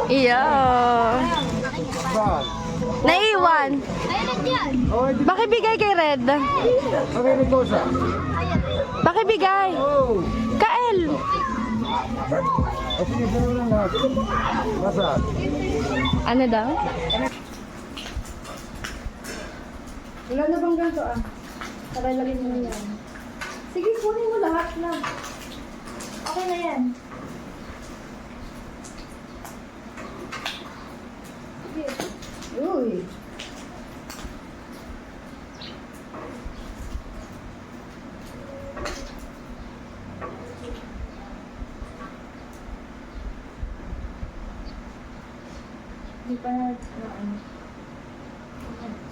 Iyo. Saan? Naiwan. Pakibigay kay Red. Okay, nito siya. Pakibigay. Oh! Kael. O sige, sino lang lahat? Nasaan? Ano daw? Wala na bang ganito ah? Para lagyan mo na yan. Sige, kunin mo lahat na. Okay na yan. Sige. Uy. Hindi pa na ano.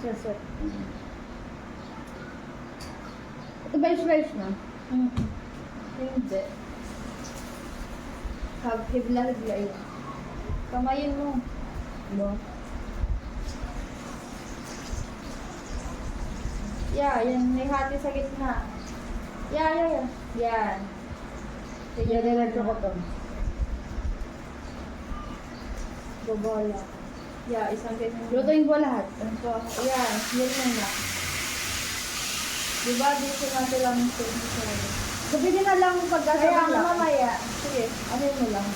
Sasot. Ito ba yung fresh na? Hindi. Hibla-hibla yun. Kamayin mo. Diba? Yeah, yan. May hati sa gitna. Yeah. Yan. Sige, diretso ko to. Bobola. Yeah, isang ganyan. Lutuin ko lahat. So, yan. Yan na. Diba, dito natin lang yung food mo sa sabihin na lang pagkakaroon lang. Kaya mamaya. Sige, ano mo lang.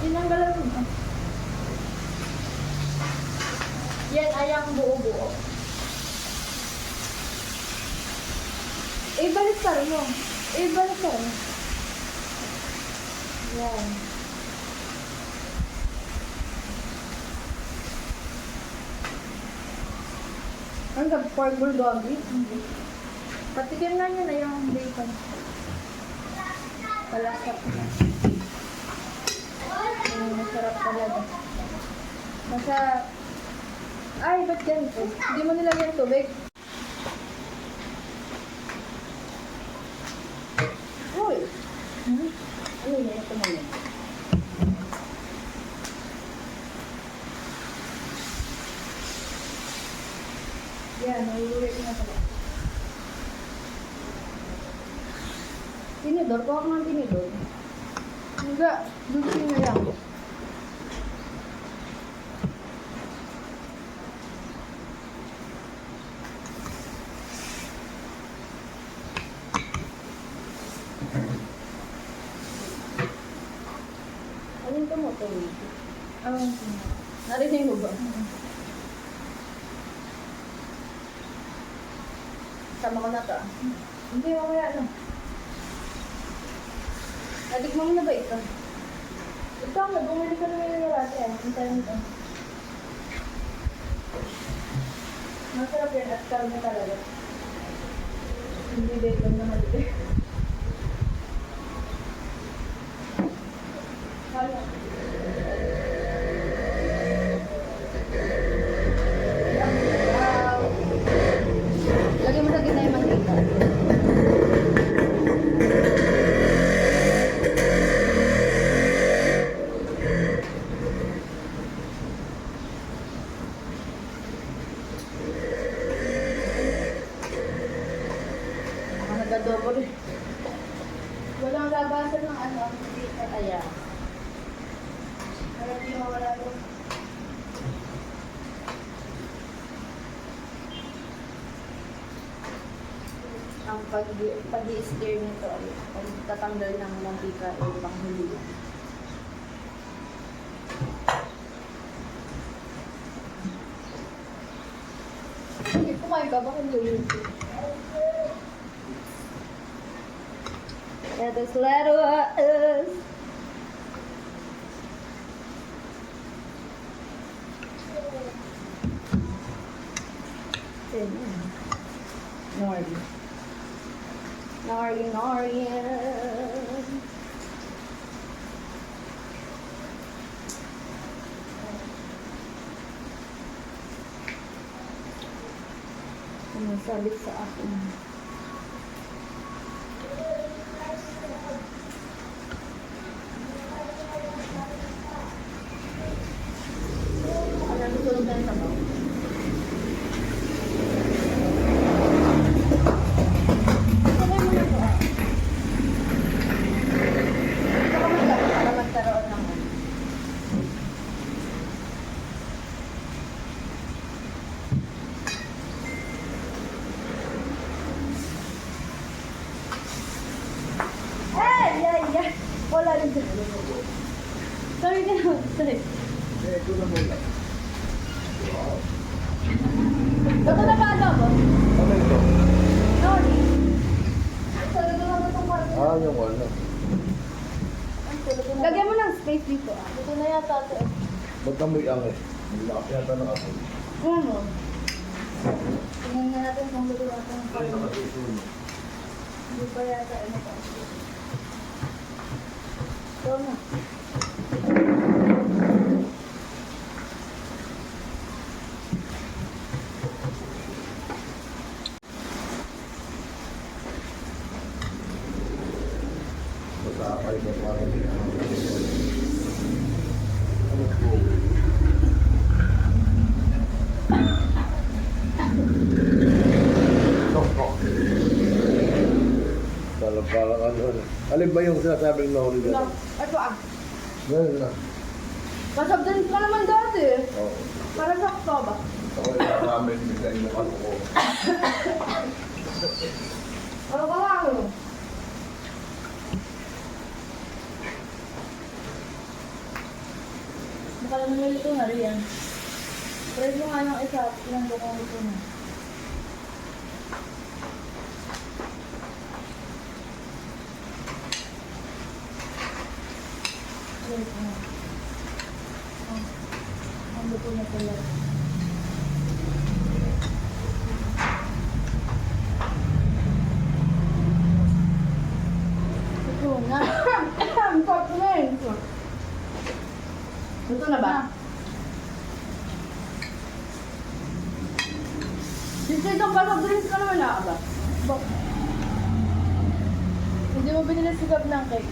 Tinanggalan mo. Yan ay ang buo-buo. Ibalik ka rin mo. Ibalik ka rin. Yan. Ang pork bulgogi? Hindi. Patikim na niya na yung bacon. Palasap na. Masarap talaga. Basta, ay, ba't ganito? Hindi mo nilagyan tubig. Uy! Ano yun? Ito mo yun. Yan, naiuwi ko na pala. Tinidor? Kuha ko ng tinidor. Hindi, dulce na lang. Alin ka mo ito? Narinig mo ba? Sama ko na ito. Hindi, mamaya na. Natikman mo na ba ito? Ito, bumili ka naman yung rati eh. Hintayin mo ito. Masarap yan at karne talaga. Hindi bacon na maliit. Hala. Lagyan mo sa gitna yung mantika. Ako nagka-double. Walang labasan ng ano, ang mantika. Ayan. Para di mawala doon. Ang pag-i-stir nito ay pagtatanggal ng mantika ay panghuli. Hindi kumain ka, baka hindi. Let us. Nori. Sabit sa akin. Alam mo, tulog na yung sabaw. niya na. Ito na muna. Ito na ba adobo? Ano ito? Sorry. Sorry ko na ba itong kwarto? Yung wala. Lagyan mo ng space dito ah. Dito na yata ito. Ba't kang may angin? Lakas yata ng ako. Ano? Tingnan nga natin kung luto natin ang Ay, kwarto. nakasusunod. Hindi pa yata ano pa. Ito na. Masakay mo parang may ano. Ano po? Tok. Parang ano. Alin ba yung sinasabing nahuli Ito. na? Ito ah. Ganun na. Kasabdan ka naman dati eh. Oo. Para sakto ba? Ako yung ramen bigay mo ano ko. Ano ka nga ano? Baka naman nalito na rin yan. Try mo nga ng isa. Ilan ko kung ito na. Try ko nga. Ang luto na pala. Ito na. Ang sarap na yun. Luto na ba? Dito itong pasok drinks ka naman na ba? Hindi mo binili si Gab ng cake.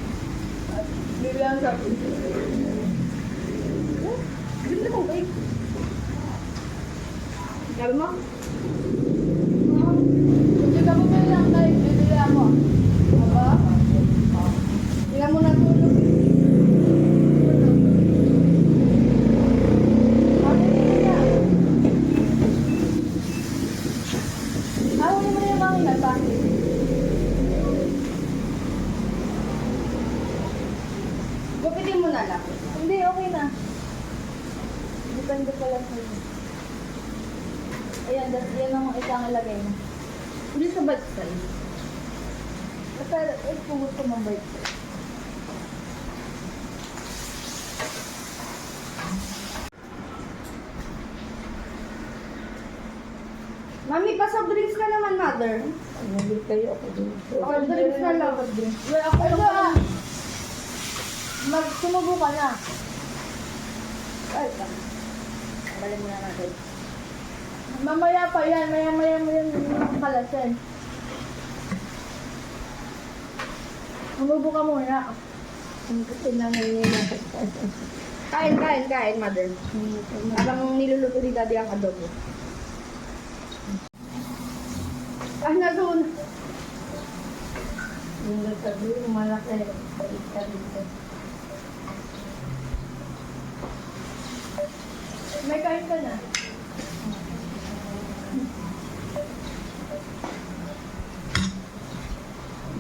At bibilang sa bili mo cake. Sabi mo? Hindi ka bumili ng cake, bibili ako. Aba? Tingnan mo na tulog. Ahuli mo na yung makina pa. Gupitin mo na lang. Hindi, okay na. Depende pa lang sa'yo. Ayan, yan ang isang ilagay mo. Hindi sa bite size. Pero, kung gusto mong bite size. Mami, pa-soft drinks ka naman, mother. Hindi kayo ako dito. Soft drinks na lang. Well, ako ito ah. Magsumubo ka na. Ay, tanggalin muna natin. Mamaya pa yan. Maya-maya mo yan yung kalasin. Umubo ka muna. Ang kasi nangyayari. Kain, mother. Habang niluluto ni daddy ang adobo. Ay, nasun. Yung nagsabi, malaki. Balik ka dito. May kain ka na.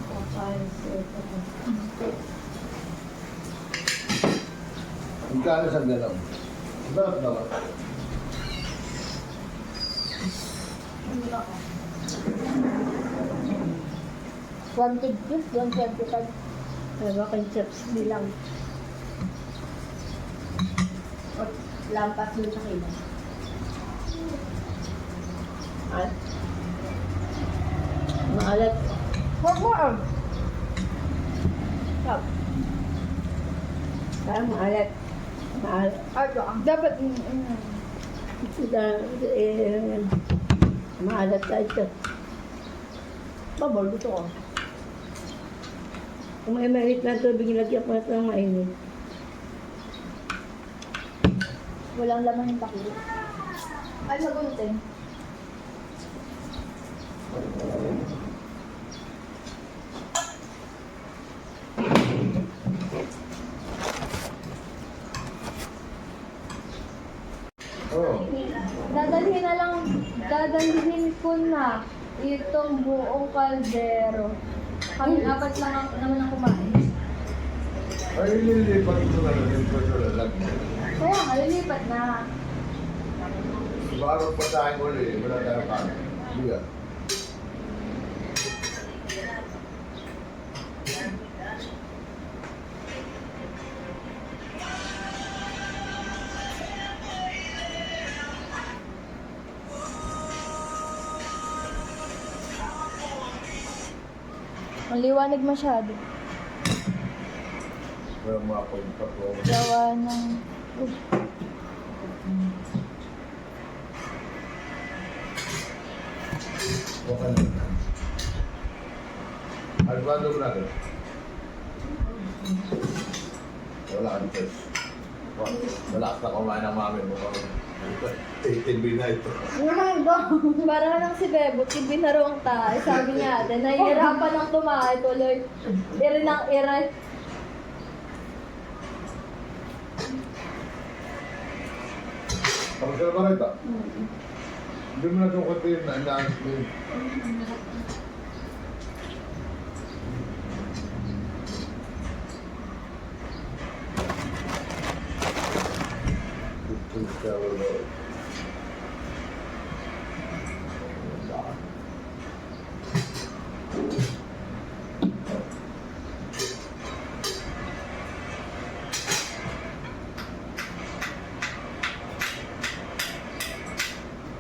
Kakain sa Magkano sa galaw? Sarap naman. Wanted juice, 125. Pero kay chips nilang. At lampas dun sa kilo. At maalat. Huwag mo ah. Stop. Parang maalat. Maalat. Ay, dapat, Maalat ka ito. babol, gusto ko. Kung may mainit na tubig, ilagyan pa ito ng mainit. Walang laman yung pakilo. Ay, magunting. Oo. Dadalhin ko na itong buong kaldero. Kami apat lang naman ang kumain. Ay, nililipat ko na lang yung pagkalag. Kaya nga, lilipat na. Bago pa tayong uli, wala tayong kanin. Biga. Ang liwanag masyado. Walang mga pagkakas ko. Gawa ng... Okay na. Alvando mo natin. Wala kang test. Malakas na kumain ng mami mo. 18B na ito. Para lang si Bebo, binarong ta. Sabi niya ate, nahihirapan ng tumahay tuloy. Iri ng iri. Tapos ka na ba rito? Hindi mo na itong konti na inaanap mo yun.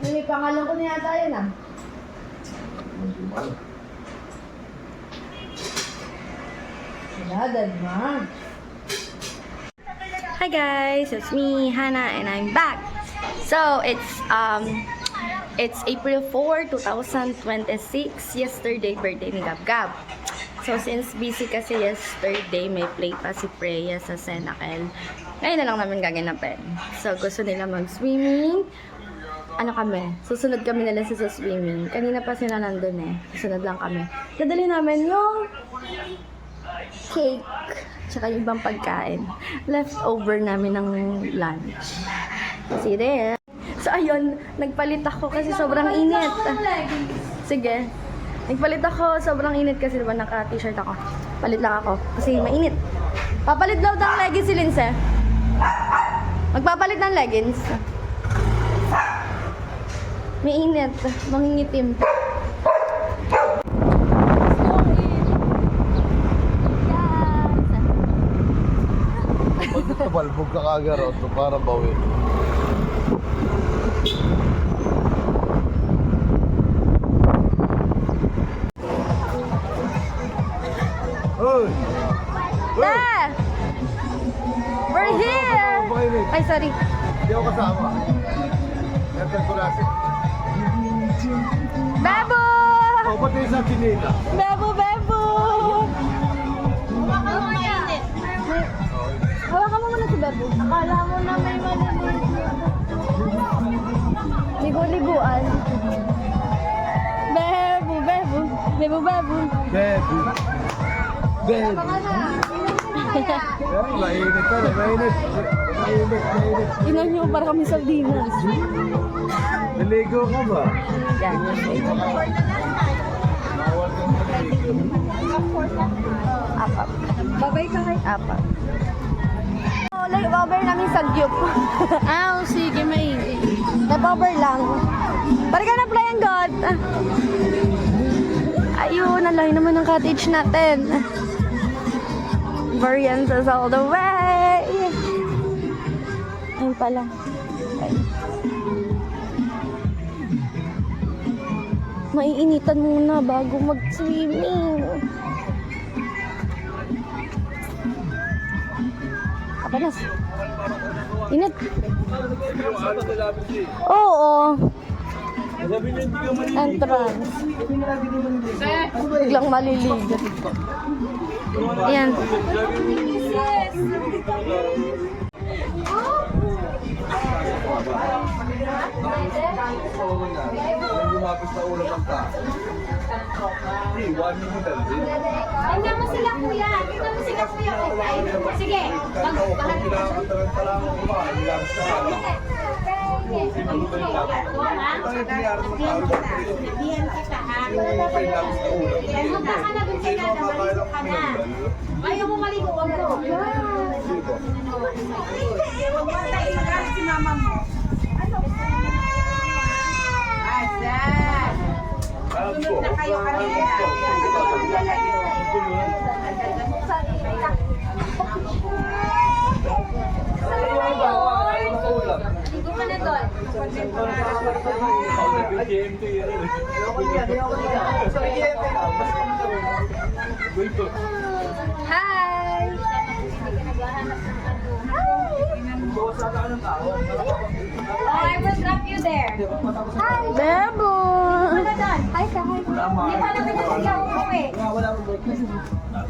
May pangalan ko na yata yun ah. Dad, ma. Hi guys, it's me, Hannah, and I'm back. So, it's April 4, 2026. Yesterday, birthday ni Gab Gab. So, since busy kasi yesterday, may play pa si Freya sa Senakel. Ngayon na lang namin gaganapin. So, gusto nila mag-swimming. Ano kami? Susunod kami nila sa swimming. Kanina pa sila nandun eh. Susunod lang kami. Dadali namin yung cake. Tsaka yung ibang pagkain. Leftover namin ng lunch. See there. So, ayun. Nagpalit ako kasi sobrang init. Sige. Nagpalit ako. Sobrang init kasi diba naka-t-shirt ako. Palit lang ako. Kasi mainit. Papalit daw ng leggings si Lindsay. Magpapalit ng leggings. May init. Mangingitim. Balbog ka kagaro ito para bawi. Hoy! Da! We're here! Ay, sorry. Hindi ako kasama. Enter ko natin. Bebo! O, ba't yung isang chinila? Bebo, Bebo! Hawakan mo muna si Bebo. Akala mo na may maliliit. Ligo-liguan. Bebo, Bebo. Bebo, Bebo. Baby. Baby. Pero mainit ka na, mainit. Mainit. Inan nyo, para kami sardinas. Naligo ka ba? Yan. Bawal kang naligo. Apat. Babay ka kay... Apat. Over namin sa gyup. Sige, may over lang. Balik ka na, Flying God. Ayun, ang layo naman ng cottage natin. Varianzas all the way. Ayun pala. Okay. Maiinitan muna bago mag-swimming. Kapanas. Init. Oo. Entrance. Biglang maliligo. Ayan. Lumapis na ulo ng tao. Iwan mo dali. Tingnan mo sila kuya. Tingnan mo sila kuya. Sige. Kailangan lang kumain. Ilabas na Ayaw mo maligo, wag mo. Si mama mo. Asan? Sunod na kayo kanina. Ligo ka na doon. Hi! I will drop you there. Hi, Bebo! Ano doon? Hi, ka, hi. Hindi pa namin nasigaw umuwi.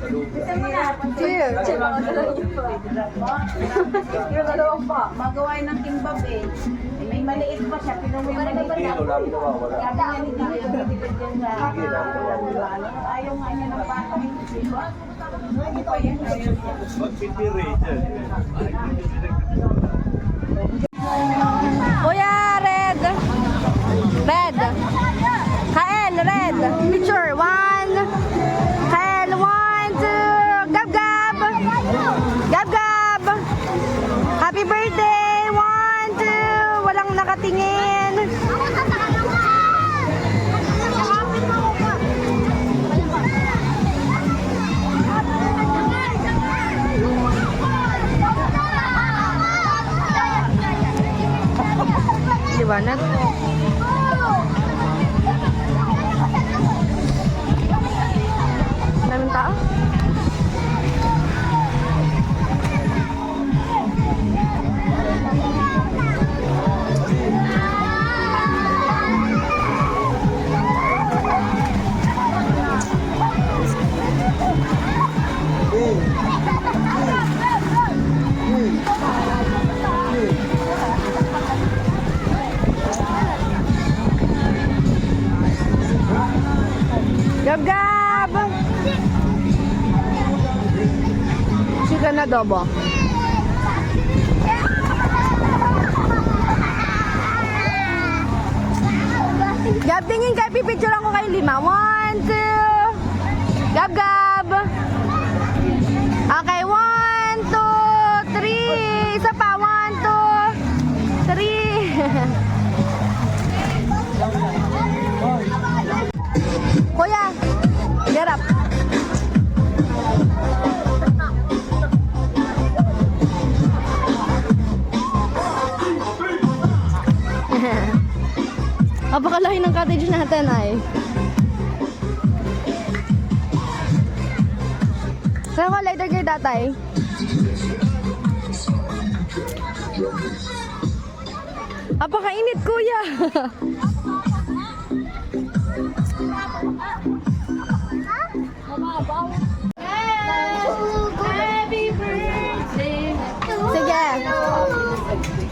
Gusto mo na? Cheer! Yung dalawang pa. Magawain ng kimbab eh. May maliit pa siya. Pinuwi mo na ba na? Sabi nga ni Tito, dito dyan sa... Ayaw nga niya ng bata. Hindi pa yan. Kuya, red! Red! Kael, red! Picture, 1! Kael, 1, 2! Gab, gab! Gab, gab! Happy birthday! 1, 2! Walang nakatingin! Liwanag. Daming tao. Gab, gab! Chicken adobo. Gab, tingin kayo, pipicturean ko kayo 5. 1, 2. Gab, gab! Okay, 1, 2, 3. Isa pa, 1, 2, 3. Kuya, get up. Napakalaki ng cottage natin ay. Saan ko lighter kayo tatay? Napakainit kuya. Happy birthday! Sige.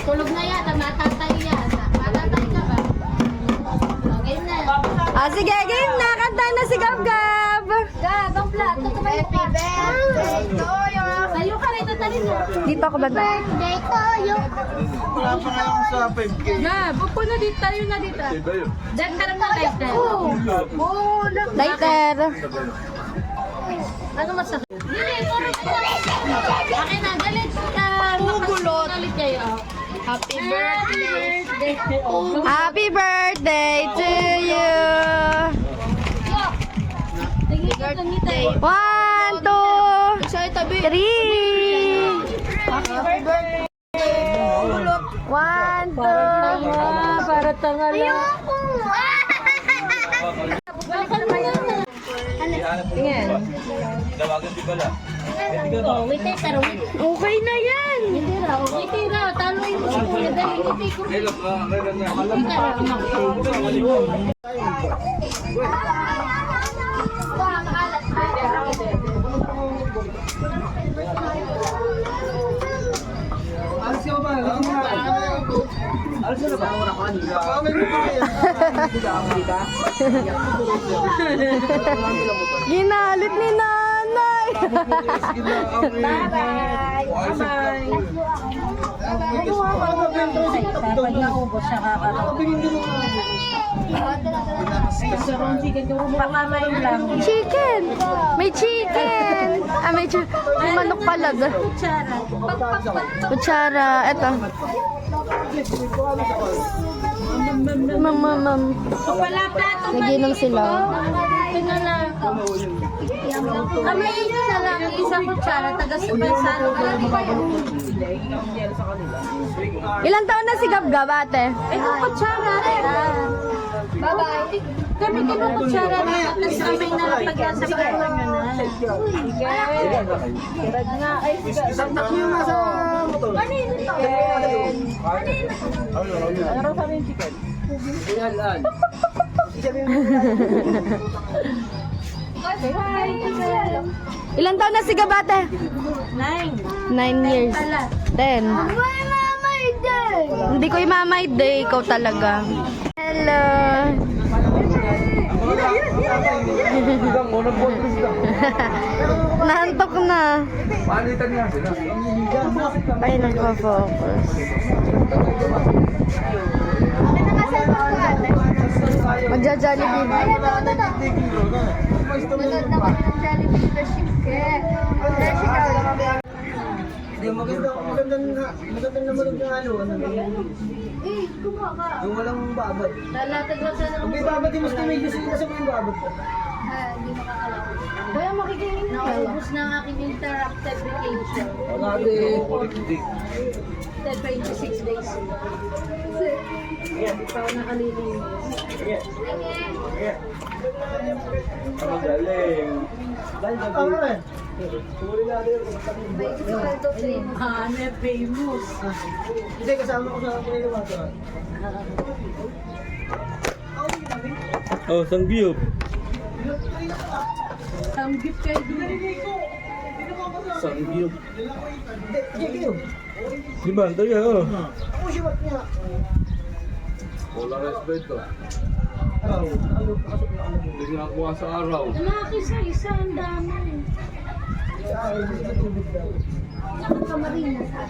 Tulog na yata, matatay yata. Matatay ka ba? Okay na. Ah, sige, game na. Kanta na si Gab Gab. Gab, ang plato. Happy birthday to you. Tayo ka rito, talin mo. Dito ako banda. Birthday to you. Wala pa nga sa 5K. Gab, upo na dito. Tayo na dito. Diyan ka naman lighter. Lighter. Ano masakit? Hindi, puro akin na, galit ka. Pugulot. Galit kayo. Happy birthday. Happy birthday to you. Birthday. 1, 2, 3. Happy birthday. 1, 2. Para tanga lang. Balikan mo yan. Tingin. Okay na yan. Ngiti raw. Taloy mo si Kuya. Dali, ngiti ko. Ginalit ni nanay. Bye-bye. Bye-bye. Pag naubos siya pakamain lang. Chicken! May chicken! Ah, may manok pala doon. Kutsara. Kutsara. Eto. Mam. Wala plato Naginom sila. Ito na lang. Kamay nyo na lang. Isang kutsara. Taga-subay sa Ilang taon na si Gabgab, ate? Ito kutsara. Bye-bye. Kami kinukutsara na. Tapos kamay na lang pag-asa pa nyo na. Kirad nga. Ay, santak nyo nga sa motor. Kanino to? Ano sa rin chicken? Ilang taon na si Gab, ate? 9. 9 years. 10. Hindi ko imamay day, ikaw talaga. Hello. Naantok na. Palitan nga sila. Ay, nagpa-focus. Magja-Jollibee. Magandang naman ng ano. Yung walang babad. Lalatag lang siya ng Kung may babad, yung mas tumigil sila sa mga babad. hindi makakalaw. Kaya makikinig na. Naubos na ang aking interrupted vacation. After 26 days. Hindi pa ako nakalinis. Famous. Hindi, kasama ko sa panilawato. Oh, sangyup. Ang gift kayo doon. Sangyup. Hindi, yun. Di ba? Tayo, oh. Ako siya niya. Wala respeto. Hindi nga kuha sa araw. Nakakisa-isa ang dami. Nakakamarin na.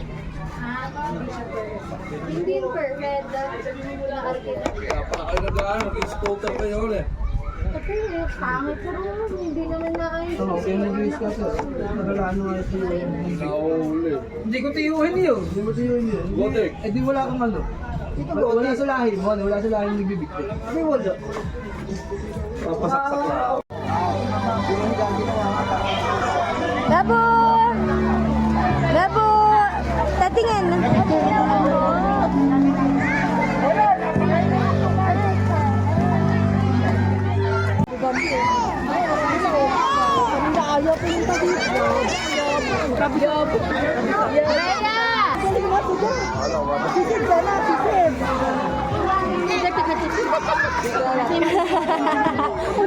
Hindi perfect. Kaya pa kayo nagaan, mag-scooter kayo ulit. Kasi pangit ko rin. Hindi naman nakayos. Nauli. Hindi ko tiyuhin yun. Hindi ko tiyuhin yun. Gotek. Eh di wala kang ano. Wala sa lahi mo. Wala sa lahi nagbibigti. Hindi wala. Papasaksak na. Gabo! Gabo! Tatingin.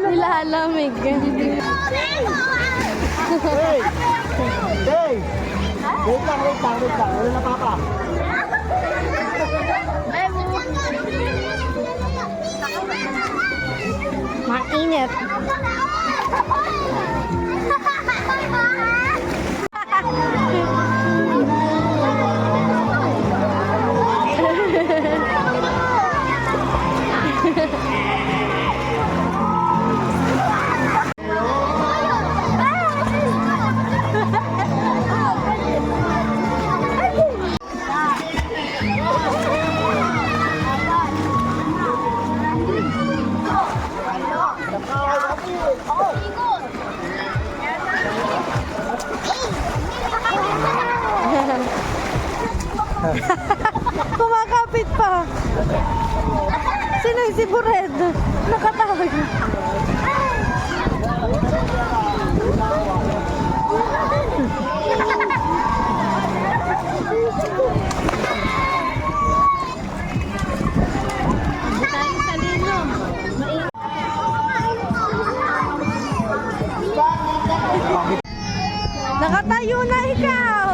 Nilalamig. Wait lang. Wala na papa. Mainit. Kumakapit pa. Sino yung si Bured? Nakatawag. Nakatayo na ikaw.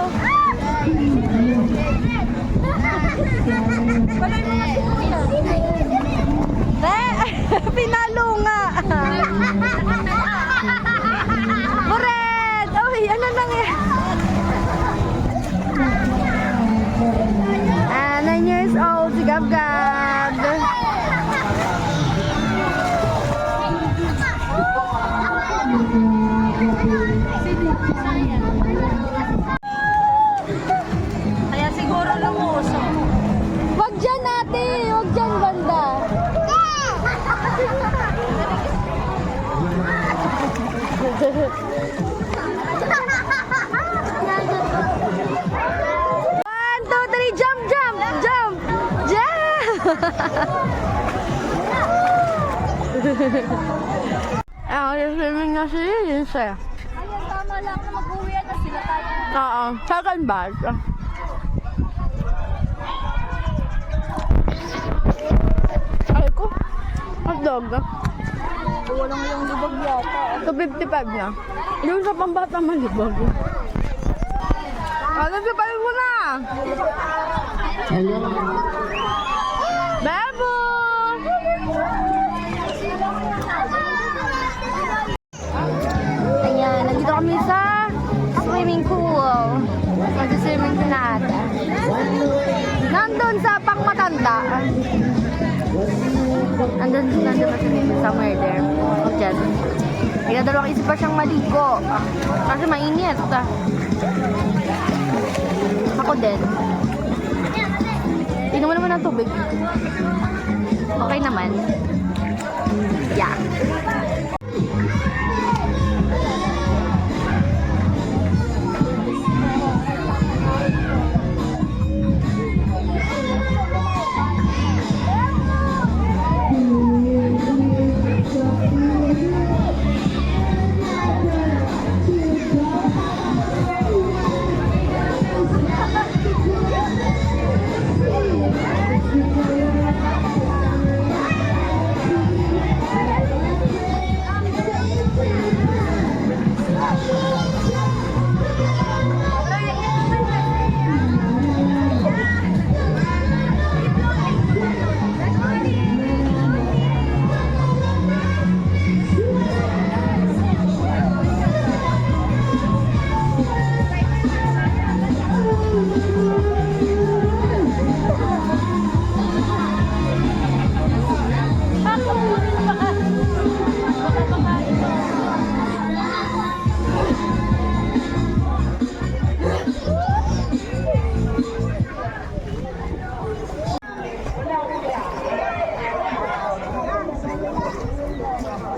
Pinalo nga. Kaya siguro lumuso. Wag dyan ate! Wag dyan banda! One, two, three, jump, jump, jump, jump! Swimming na si Lindsay. Kaya tama lang na mag-uwi na sila tayo. Oo, second batch. Ay ko, hotdog. Walang yung lubog yata. 255 na. Yung sa pambata malibog. Ano si paling mo na? Bebo! Ayan, nandito kami sa swimming pool. Mag-swimming si Nata. Nandun sa pangmatanda. Nandun na swimming pool somewhere there. Diyan. Kaya dalawang isip pa siyang maligo. Kasi mainit. Ako din. Inom mo naman ng tubig. Okay naman. Yeah.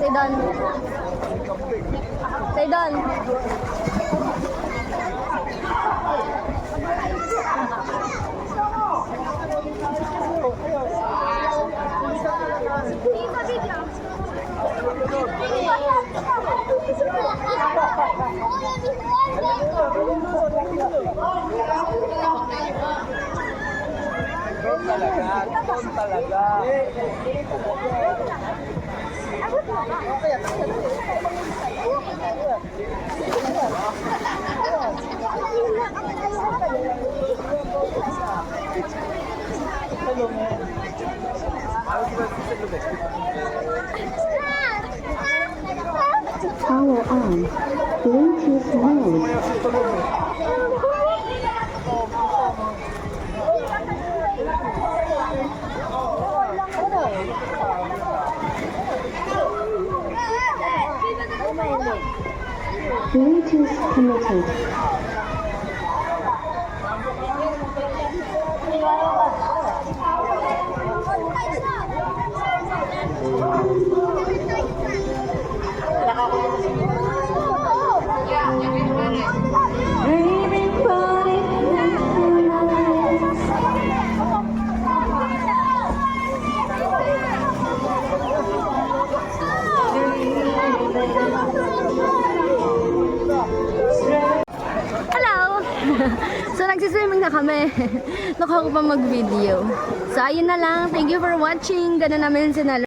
Stay down. Stay down. Power on. Bluetooth mode. Bluetooth connected. Hello! So, nagsiswimming na kami. Nakuha ko pa mag-video. So, ayun na lang. Thank you for watching. Ganun namin sinalo.